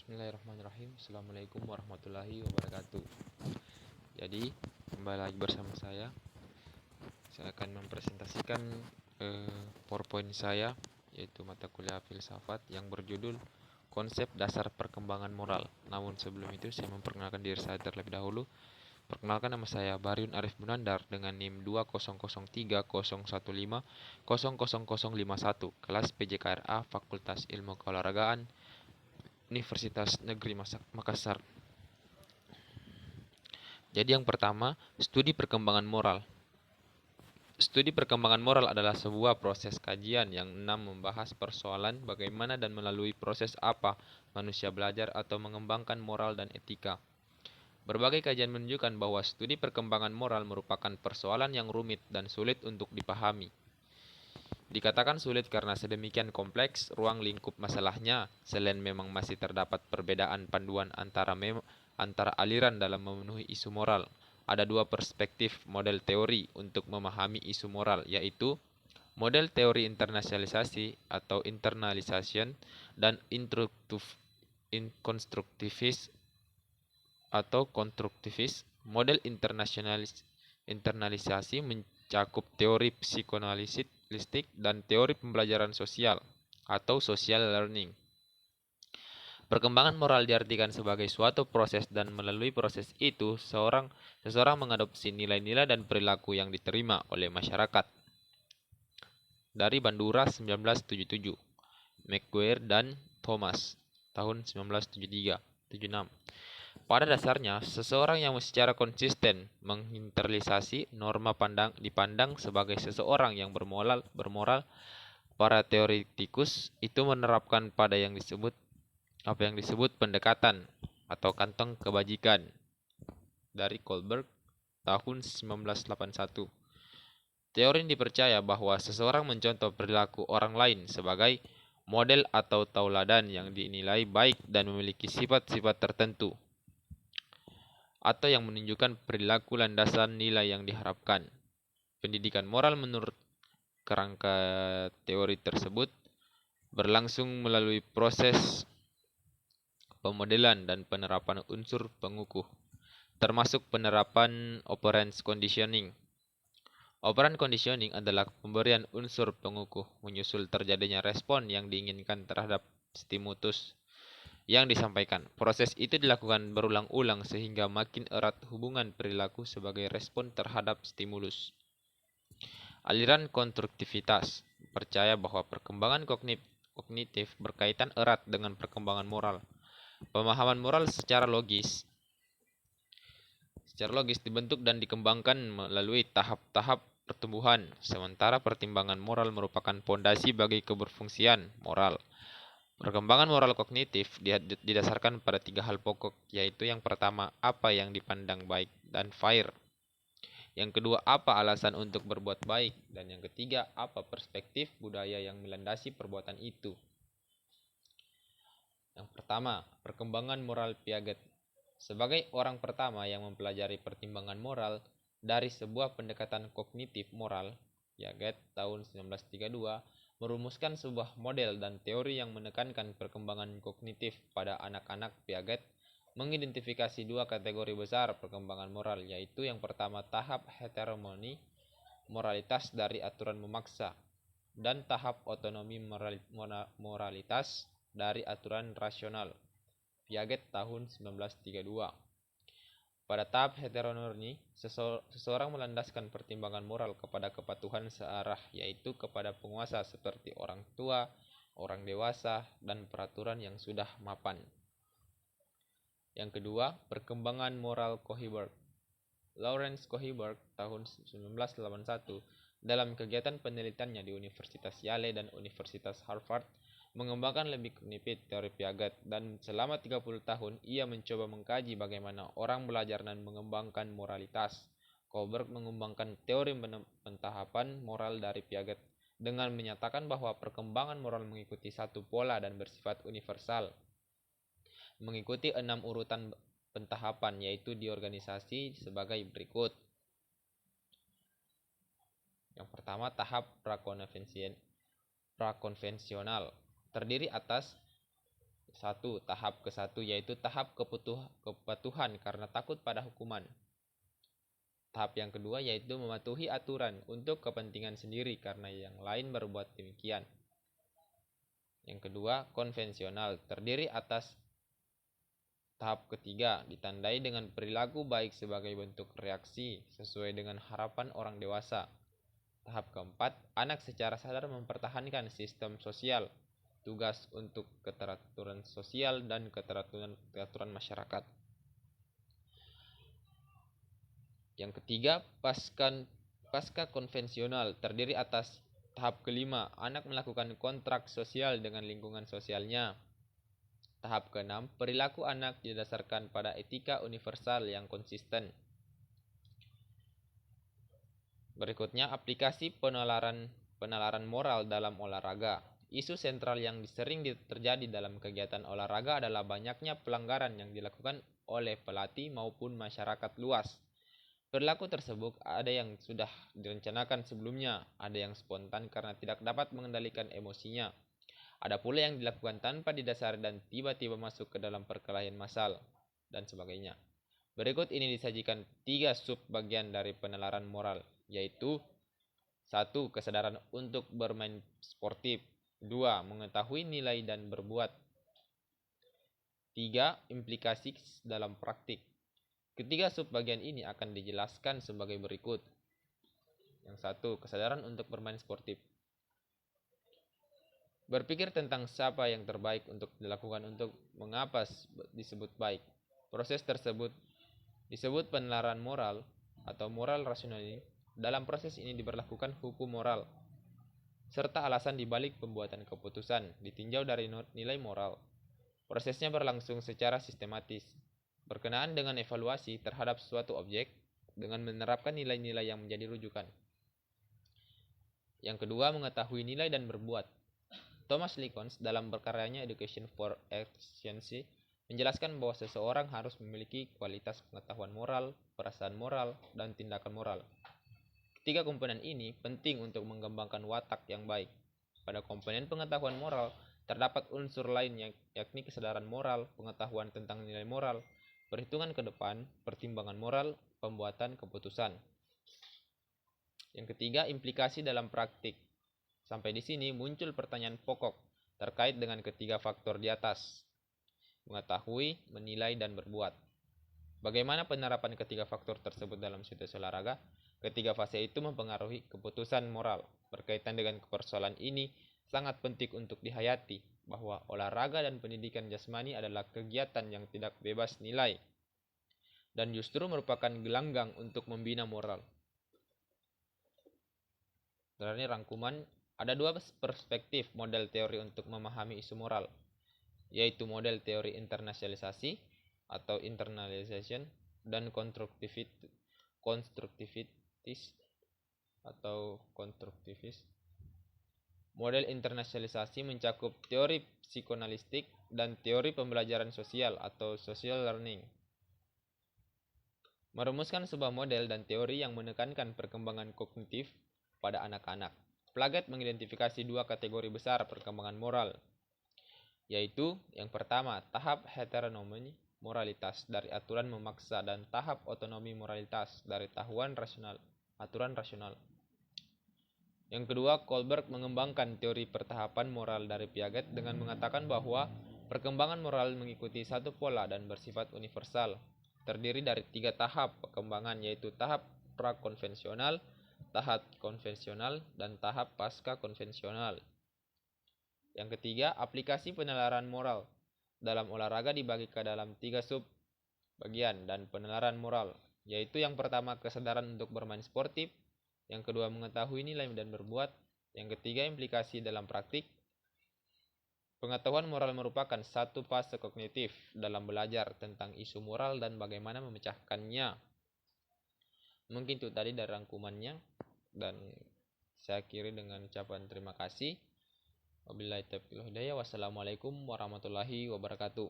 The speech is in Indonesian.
Bismillahirrahmanirrahim. Assalamualaikum warahmatullahi wabarakatuh. Jadi kembali lagi bersama saya. Saya akan mempresentasikan PowerPoint saya, yaitu mata kuliah filsafat yang berjudul Konsep Dasar Perkembangan Moral. Namun sebelum itu saya memperkenalkan diri saya terlebih dahulu. Perkenalkan, nama saya Baryun Arif Munandar dengan NIM 2003015000051, kelas PJKRA Fakultas Ilmu Keolahragaan Universitas Negeri Makassar. Jadi yang pertama, studi perkembangan moral. Studi perkembangan moral adalah sebuah proses kajian yang membahas persoalan bagaimana dan melalui proses apa manusia belajar atau mengembangkan moral dan etika. Berbagai kajian menunjukkan bahwa studi perkembangan moral merupakan persoalan yang rumit dan sulit untuk dipahami. Dikatakan sulit karena sedemikian kompleks ruang lingkup masalahnya, selain memang masih terdapat perbedaan panduan antara aliran dalam memenuhi isu moral. Ada dua perspektif model teori untuk memahami isu moral, yaitu model teori internalisasi atau internalization dan konstruktivis atau konstruktivis. Model internalisasi mencakup teori psikoanalisis dan teori pembelajaran sosial atau social learning. Perkembangan moral diartikan sebagai suatu proses dan melalui proses itu seseorang mengadopsi nilai-nilai dan perilaku yang diterima oleh masyarakat. Dari Bandura 1977, McGuire dan Thomas tahun 1973-76. Pada dasarnya, seseorang yang secara konsisten menginternalisasi norma dipandang sebagai seseorang yang bermoral. Para teoretikus itu menerapkan pada yang disebut pendekatan atau kantong kebajikan dari Kohlberg tahun 1981. Teori ini dipercaya bahwa seseorang mencontoh perilaku orang lain sebagai model atau tauladan yang dinilai baik dan memiliki sifat-sifat tertentu, atau yang menunjukkan perilaku landasan nilai yang diharapkan. Pendidikan moral menurut kerangka teori tersebut berlangsung melalui proses pemodelan dan penerapan unsur pengukuh, termasuk penerapan operant conditioning. Operant conditioning adalah pemberian unsur pengukuh menyusul terjadinya respon yang diinginkan terhadap stimulus yang disampaikan. Proses itu dilakukan berulang-ulang sehingga makin erat hubungan perilaku sebagai respon terhadap stimulus. Aliran konstruktivitas percaya bahwa perkembangan kognitif berkaitan erat dengan perkembangan moral. Pemahaman moral secara logis dibentuk dan dikembangkan melalui tahap-tahap pertumbuhan, sementara pertimbangan moral merupakan pondasi bagi keberfungsian moral. Perkembangan moral kognitif didasarkan pada tiga hal pokok, yaitu yang pertama, apa yang dipandang baik dan fair. Yang kedua, apa alasan untuk berbuat baik. Dan yang ketiga, apa perspektif budaya yang melandasi perbuatan itu. Yang pertama, perkembangan moral Piaget. Sebagai orang pertama yang mempelajari pertimbangan moral dari sebuah pendekatan kognitif moral, Piaget tahun 1932 merumuskan sebuah model dan teori yang menekankan perkembangan kognitif pada anak-anak. Piaget mengidentifikasi dua kategori besar perkembangan moral, yaitu yang pertama tahap heteronomi moralitas dari aturan memaksa, dan tahap otonomi moralitas dari aturan rasional. Piaget tahun 1932. Pada tahap heteronormi, seseorang melandaskan pertimbangan moral kepada kepatuhan searah, yaitu kepada penguasa seperti orang tua, orang dewasa, dan peraturan yang sudah mapan. Yang kedua, perkembangan moral Kohlberg. Lawrence Kohlberg tahun 1981 dalam kegiatan penelitiannya di Universitas Yale dan Universitas Harvard mengembangkan lebih kognitif teori Piaget, dan selama 30 tahun ia mencoba mengkaji bagaimana orang belajar dan mengembangkan moralitas. Kohlberg mengembangkan teori pentahapan moral dari Piaget dengan menyatakan bahwa perkembangan moral mengikuti satu pola dan bersifat universal, mengikuti 6 urutan pentahapan, yaitu diorganisasi sebagai berikut. Yang pertama, tahap prakonvensional terdiri atas Tahap ke-1 yaitu tahap kepatuhan karena takut pada hukuman. Tahap yang kedua yaitu mematuhi aturan untuk kepentingan sendiri karena yang lain berbuat demikian. Yang kedua, konvensional, terdiri atas tahap ketiga, ditandai dengan perilaku baik sebagai bentuk reaksi sesuai dengan harapan orang dewasa. Tahap keempat, anak secara sadar mempertahankan sistem sosial, tugas untuk keteraturan sosial dan keteraturan masyarakat. Yang ketiga, pasca konvensional, terdiri atas tahap kelima, anak melakukan kontrak sosial dengan lingkungan sosialnya. Tahap keenam, perilaku anak didasarkan pada etika universal yang konsisten. Berikutnya, aplikasi penalaran moral dalam olahraga. Isu sentral yang sering terjadi dalam kegiatan olahraga adalah banyaknya pelanggaran yang dilakukan oleh pelatih maupun masyarakat luas. Perilaku tersebut ada yang sudah direncanakan sebelumnya, ada yang spontan karena tidak dapat mengendalikan emosinya. Ada pula yang dilakukan tanpa didasari dan tiba-tiba masuk ke dalam perkelahian massal, dan sebagainya. Berikut ini disajikan 3 sub-bagian dari penalaran moral, yaitu 1. Kesadaran untuk bermain sportif. 2. Mengetahui nilai dan berbuat. 3. Implikasi dalam praktik. Ketiga sub-bagian ini akan dijelaskan sebagai berikut. Yang 1. Kesadaran untuk bermain sportif. Berpikir tentang siapa yang terbaik untuk dilakukan untuk mengapa disebut baik. Proses tersebut disebut penalaran moral atau moral rasional. Dalam proses ini diberlakukan hukum moral serta alasan dibalik pembuatan keputusan ditinjau dari nilai moral. Prosesnya berlangsung secara sistematis berkenaan dengan evaluasi terhadap suatu objek dengan menerapkan nilai-nilai yang menjadi rujukan. Yang kedua, mengetahui nilai dan berbuat. Thomas Likons dalam berkaryanya Education for Efficiency menjelaskan bahwa seseorang harus memiliki kualitas pengetahuan moral, perasaan moral, dan tindakan moral. Ketiga komponen ini penting untuk mengembangkan watak yang baik. Pada komponen pengetahuan moral, terdapat unsur lain yakni kesadaran moral, pengetahuan tentang nilai moral, perhitungan ke depan, pertimbangan moral, pembuatan keputusan. Yang ketiga, implikasi dalam praktik. Sampai di sini muncul pertanyaan pokok terkait dengan ketiga faktor di atas. Mengetahui, menilai, dan berbuat. Bagaimana penerapan ketiga faktor tersebut dalam situasi olahraga? Ketiga fase itu mempengaruhi keputusan moral. Berkaitan dengan persoalan ini, sangat penting untuk dihayati bahwa olahraga dan pendidikan jasmani adalah kegiatan yang tidak bebas nilai dan justru merupakan gelanggang untuk membina moral. Dari rangkuman, ada 2 perspektif model teori untuk memahami isu moral, yaitu model teori internasionalisasi atau internalization dan konstruktivitis atau konstruktivis. Model internasionalisasi mencakup teori psikoanalitik dan teori pembelajaran sosial atau social learning. Merumuskan sebuah model dan teori yang menekankan perkembangan kognitif pada anak-anak. Plaget mengidentifikasi 2 kategori besar perkembangan moral, yaitu yang pertama, tahap heteronomi moralitas dari aturan memaksa dan tahap otonomi moralitas dari aturan rasional. Yang kedua, Kohlberg mengembangkan teori pertahapan moral dari Piaget dengan mengatakan bahwa perkembangan moral mengikuti satu pola dan bersifat universal, terdiri dari 3 tahap perkembangan, yaitu tahap prakonvensional, tahap konvensional, dan tahap pasca konvensional. Yang ketiga, aplikasi penalaran moral dalam olahraga dibagi ke dalam 3 sub bagian dan penalaran moral, yaitu yang pertama kesadaran untuk bermain sportif, yang kedua mengetahui nilai dan berbuat, yang ketiga implikasi dalam praktik. Pengetahuan moral merupakan satu fase kognitif dalam belajar tentang isu moral dan bagaimana memecahkannya. Mungkin itu tadi dari rangkumannya, dan saya akhiri dengan ucapan terima kasih. Wabillahi taufiq wal hidayah. Wassalamualaikum warahmatullahi wabarakatuh.